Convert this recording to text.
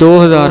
2000